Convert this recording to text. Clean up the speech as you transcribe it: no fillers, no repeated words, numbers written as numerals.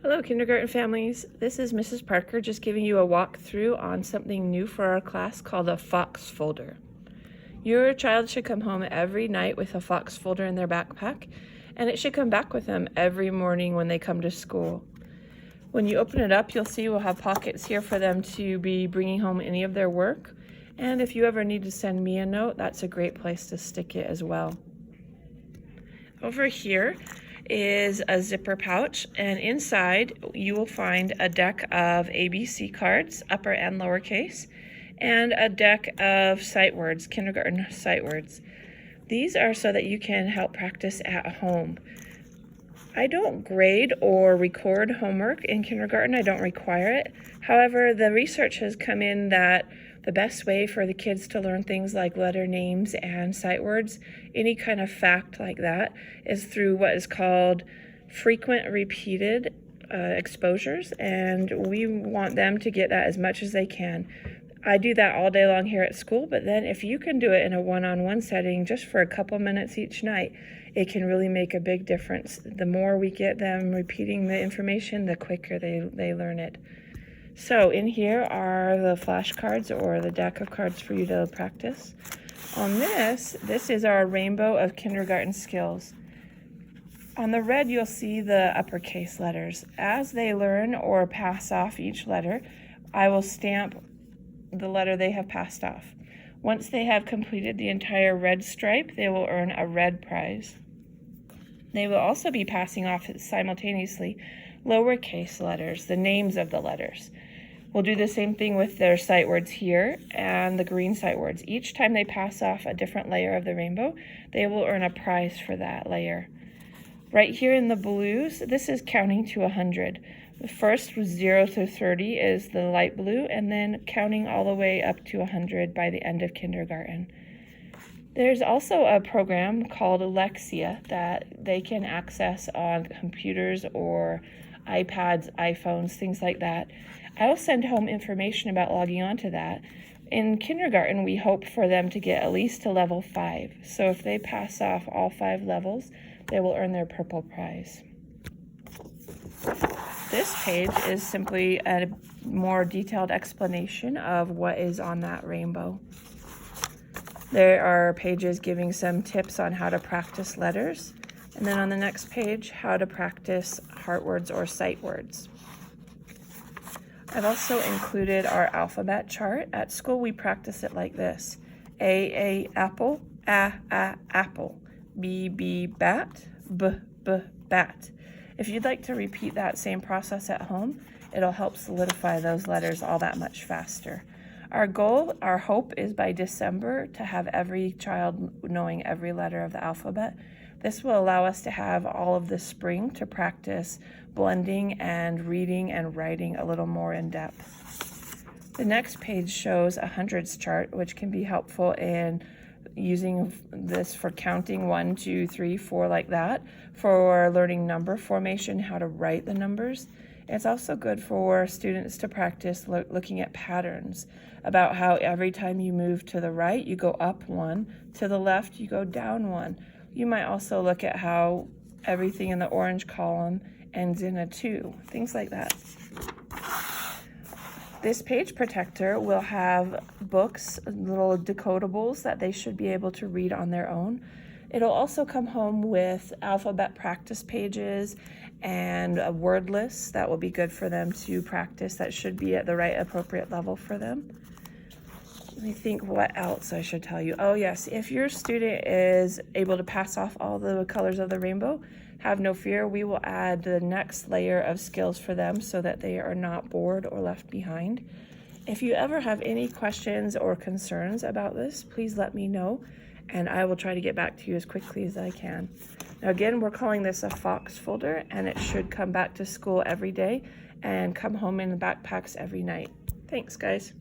Hello, kindergarten families. This is Mrs. Parker just giving you a walkthrough on something new for our class called a Fox folder. Your child should come home every night with a Fox folder in their backpack, and it should come back with them every morning when they come to school. When you open it up, you'll see we'll have pockets here for them to be bringing home any of their work. And if you ever need to send me a note, that's a great place to stick it as well. Over here is a zipper pouch, and inside you will find a deck of ABC cards, upper and lowercase, and a deck of sight words, kindergarten sight words. These are so that you can help practice at home. I don't grade or record homework in kindergarten. I don't require it. However, the research has come in that the best way for the kids to learn things like letter names and sight words, any kind of fact like that, is through what is called frequent repeated exposures, and we want them to get that as much as they can. I do that all day long here at school, but then if you can do it in a one-on-one setting just for a couple minutes each night, it can really make a big difference. The more we get them repeating the information, the quicker they learn it. So in here are the flashcards or the deck of cards for you to practice. On this is our rainbow of kindergarten skills. On the red, you'll see the uppercase letters. As they learn or pass off each letter, I will stamp the letter they have passed off. Once they have completed the entire red stripe, they will earn a red prize. They will also be passing off simultaneously lowercase letters, the names of the letters. We'll do the same thing with their sight words here and the green sight words. Each time they pass off a different layer of the rainbow, they will earn a prize for that layer. Right here in the blues, this is counting to 100. The first was 0 to 30 is the light blue, and then counting all the way up to 100 by the end of kindergarten. There's also a program called Alexia that they can access on computers or iPads, iPhones, things like that. I will send home information about logging on to that. In kindergarten, we hope for them to get at least to level 5. So if they pass off all 5 levels, they will earn their purple prize. This page is simply a more detailed explanation of what is on that rainbow. There are pages giving some tips on how to practice letters, and then on the next page, how to practice heart words or sight words. I've also included our alphabet chart. At school, we practice it like this: A, apple, A, apple, B, bat, B, bat. If you'd like to repeat that same process at home, it'll help solidify those letters all that much faster. Our goal, our hope is by December to have every child knowing every letter of the alphabet. This will allow us to have all of the spring to practice blending and reading and writing a little more in depth. The next page shows a hundreds chart, which can be helpful in using this for counting 1, 2, 3, 4 like that, for learning number formation, how to write the numbers. It's also good for students to practice looking at patterns about how every time you move to the right, you go up 1, to the left, you go down 1. You might also look at how everything in the orange column ends in a 2, things like that. This page protector will have books, little decodables that they should be able to read on their own. It'll also come home with alphabet practice pages and a word list that will be good for them to practice, that should be at the right appropriate level for them. Let me think what else I should tell you. Oh yes, if your student is able to pass off all the colors of the rainbow, have no fear, we will add the next layer of skills for them so that they are not bored or left behind. If you ever have any questions or concerns about this, please let me know, and I will try to get back to you as quickly as I can. Now again, we're calling this a Fox folder, and it should come back to school every day and come home in the backpacks every night. Thanks, guys.